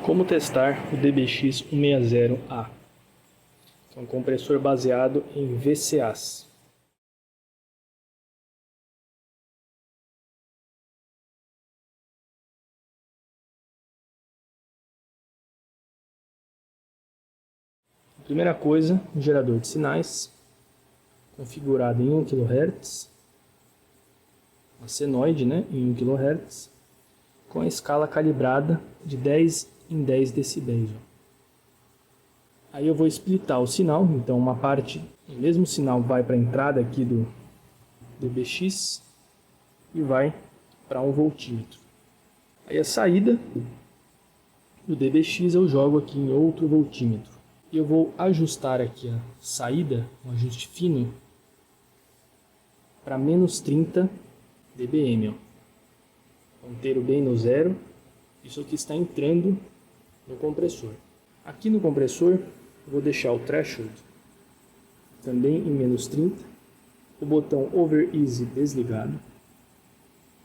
Como testar o DBX160A? É um compressor baseado em VCAs. Primeira coisa, um gerador de sinais, configurado em 1 kHz, uma senoide, em 1 kHz, com a escala calibrada de 10 em 10 decibéis. Aí eu vou splitar o sinal, então uma parte, o mesmo sinal vai para a entrada aqui do DBX e vai para 1 voltímetro. Aí a saída do DBX eu jogo aqui em outro voltímetro. E eu vou ajustar aqui a saída, um ajuste fino, para menos 30 dBm. Ponteiro bem no zero. Isso aqui está entrando no compressor. Aqui no compressor eu vou deixar o threshold também em menos 30. O botão Over Easy desligado.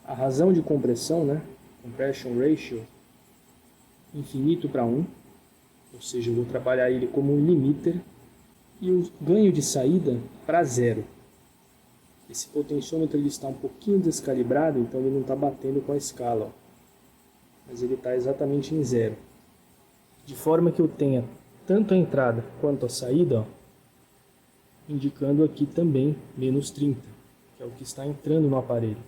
A razão de compressão, Compression Ratio, infinito para 1. Ou seja, eu vou trabalhar ele como um limiter. E o ganho de saída para 0. Esse potenciômetro ele está um pouquinho descalibrado, então ele não está batendo com a escala. Mas ele está exatamente em 0. De forma que eu tenha tanto a entrada quanto a saída, indicando aqui também menos 30, que é o que está entrando no aparelho.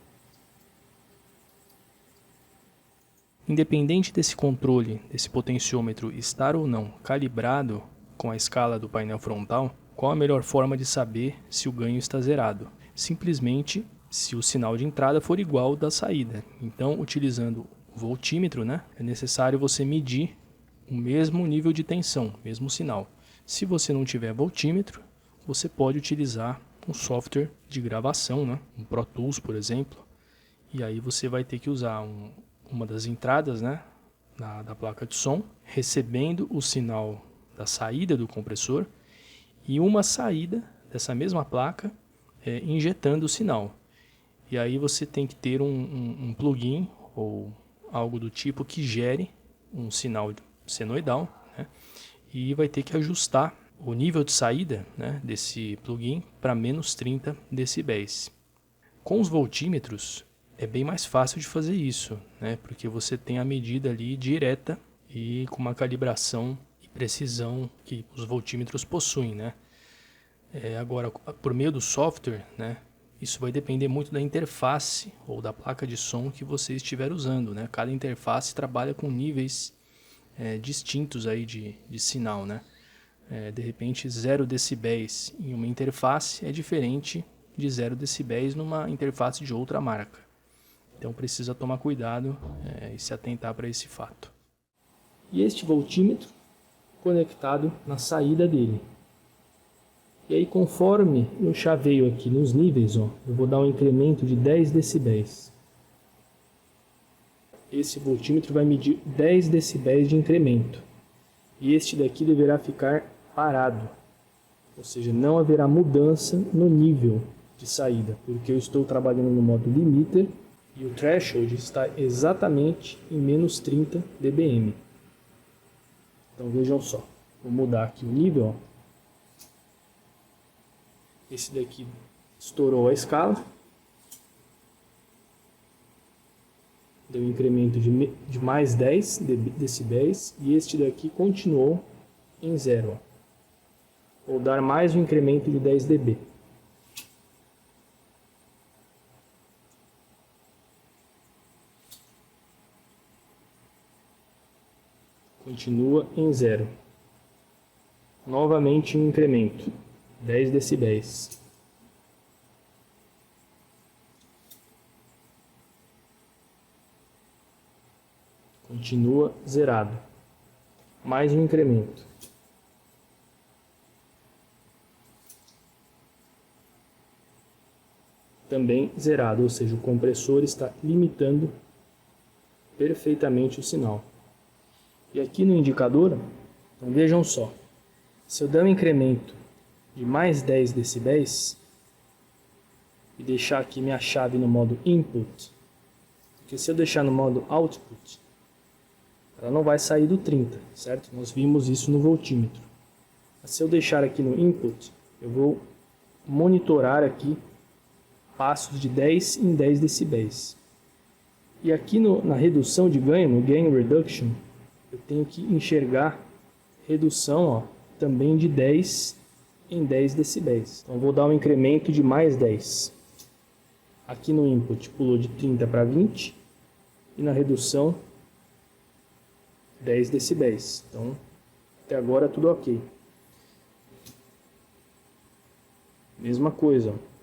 Independente desse controle, desse potenciômetro estar ou não calibrado com a escala do painel frontal, qual a melhor forma de saber se o ganho está zerado? Simplesmente se o sinal de entrada for igual ao da saída. Então, utilizando o voltímetro, é necessário você medir o mesmo nível de tensão, mesmo sinal. Se você não tiver voltímetro, você pode utilizar um software de gravação, um Pro Tools, por exemplo, e aí você vai ter que usar uma das entradas da placa de som, recebendo o sinal da saída do compressor, e uma saída dessa mesma placa injetando o sinal. E aí você tem que ter um plugin ou algo do tipo que gere um sinal senoidal, e vai ter que ajustar o nível de saída desse plugin para menos 30 decibéis. Com os voltímetros é bem mais fácil de fazer isso, porque você tem a medida ali direta e com uma calibração e precisão que os voltímetros possuem. Agora, por meio do software, isso vai depender muito da interface ou da placa de som que você estiver usando. Cada interface trabalha com níveis distintos aí de sinal. De repente, 0 decibéis em uma interface é diferente de 0 decibéis numa interface de outra marca. Então precisa tomar cuidado e se atentar para esse fato. E este voltímetro conectado na saída dele. E aí, conforme eu chaveio aqui nos níveis, eu vou dar um incremento de 10 decibéis. Esse voltímetro vai medir 10 decibéis de incremento. E este daqui deverá ficar parado. Ou seja, não haverá mudança no nível de saída, porque eu estou trabalhando no modo limiter e o threshold está exatamente em menos 30 dBm. Então vejam só, vou mudar aqui o nível. Esse daqui estourou a escala, deu um incremento de mais 10 decibéis, e este daqui continuou em 0. Vou dar mais um incremento de 10 dB. Continua em 0. Novamente um incremento, 10 decibéis. Continua zerado. Mais um incremento. Também zerado, ou seja, o compressor está limitando perfeitamente o sinal. E aqui no indicador, então vejam só, se eu der um incremento de mais 10 decibéis e deixar aqui minha chave no modo input, porque se eu deixar no modo output, ela não vai sair do 30, certo? Nós vimos isso no voltímetro. Mas se eu deixar aqui no input, eu vou monitorar aqui passos de 10 em 10 decibéis. E aqui na redução de ganho, no Gain Reduction, eu tenho que enxergar redução, ó, também de 10 em 10 decibéis. Então vou dar um incremento de mais 10. Aqui no input pulou de 30 para 20 e na redução 10 decibéis. Então até agora tudo ok. Mesma coisa, ó.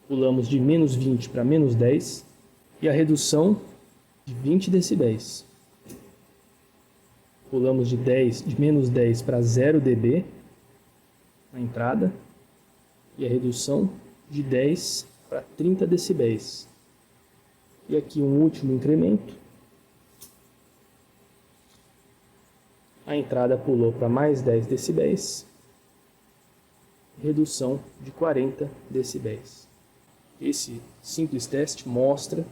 Pulamos de menos 20 para menos 10 e a redução de 20 decibéis. Pulamos de menos 10 para 0 dB na entrada e a redução de 10 para 30 decibéis. E aqui um último incremento. A entrada pulou para mais 10 decibéis. Redução de 40 decibéis. Esse simples teste mostra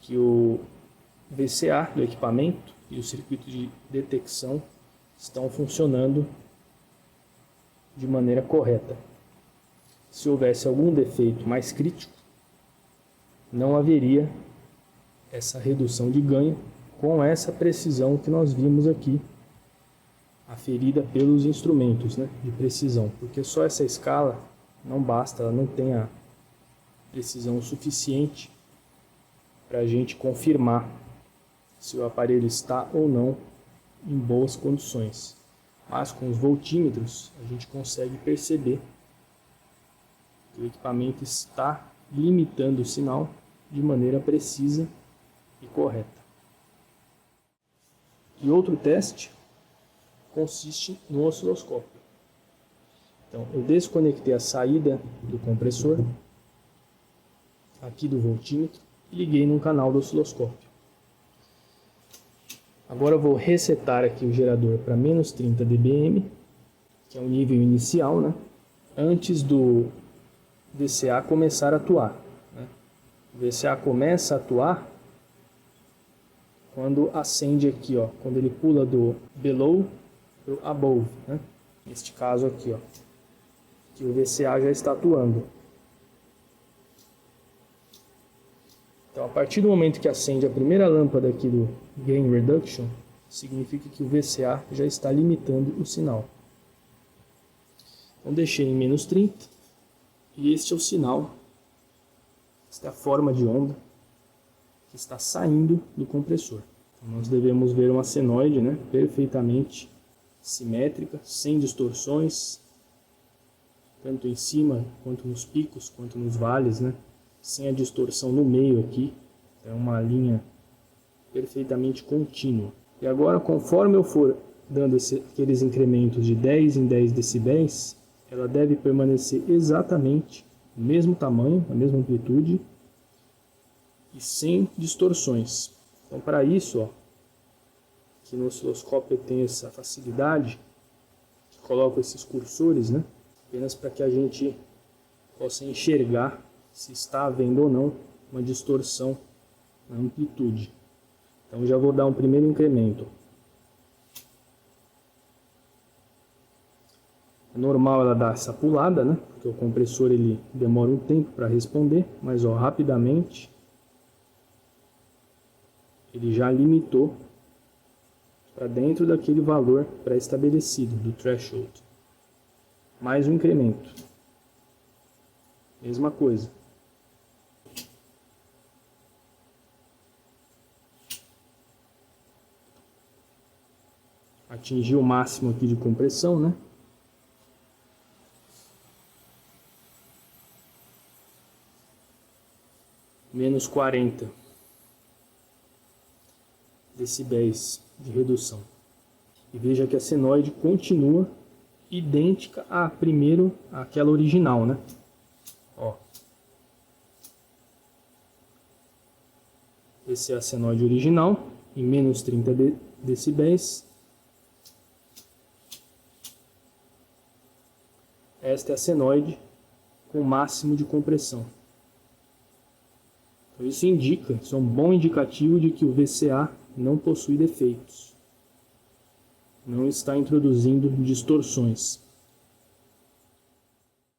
que o VCA do equipamento e o circuito de detecção estão funcionando de maneira correta. Se houvesse algum defeito mais crítico, não haveria essa redução de ganho com essa precisão que nós vimos aqui, aferida pelos instrumentos, né, de precisão, porque só essa escala não basta, ela não tem a precisão suficiente para a gente confirmar se o aparelho está ou não em boas condições. Mas com os voltímetros a gente consegue perceber que o equipamento está limitando o sinal de maneira precisa e correta. E outro teste consiste no osciloscópio. Então eu desconectei a saída do compressor aqui do voltímetro e liguei num canal do osciloscópio. Agora eu vou resetar aqui o gerador para menos 30 dBm, que é o nível inicial, né? Antes do VCA começar a atuar, né? O VCA começa a atuar quando acende aqui, ó, quando ele pula do below para o above, né? Neste caso aqui, ó, que o VCA já está atuando. Então, a partir do momento que acende a primeira lâmpada aqui do Gain Reduction, significa que o VCA já está limitando o sinal. Então, deixei em menos 30 e este é o sinal, esta é a forma de onda que está saindo do compressor. Então, nós devemos ver uma senoide, né, perfeitamente simétrica, sem distorções, tanto em cima quanto nos picos, quanto nos vales, né? Sem a distorção no meio aqui, é uma linha perfeitamente contínua. E agora, conforme eu for dando aqueles incrementos de 10 em 10 decibéis, ela deve permanecer exatamente no mesmo tamanho, na mesma amplitude e sem distorções. Então, para isso, ó, que no osciloscópio eu tenho essa facilidade, que coloco esses cursores, né, apenas para que a gente possa enxergar se está havendo ou não uma distorção na amplitude. Então já vou dar um primeiro incremento. É normal ela dar essa pulada, né? Porque o compressor ele demora um tempo para responder, mas ó, rapidamente ele já limitou para dentro daquele valor pré-estabelecido do threshold. Mais um incremento. Mesma coisa. Atingir o máximo aqui de compressão, né? Menos 40 decibéis de redução. E veja que a senoide continua idêntica à àquela original, né? Ó. Esse é a senoide original, em menos 30 decibéis. Esta é a senoide com o máximo de compressão. Então isso é um bom indicativo de que o VCA não possui defeitos. não está introduzindo distorções.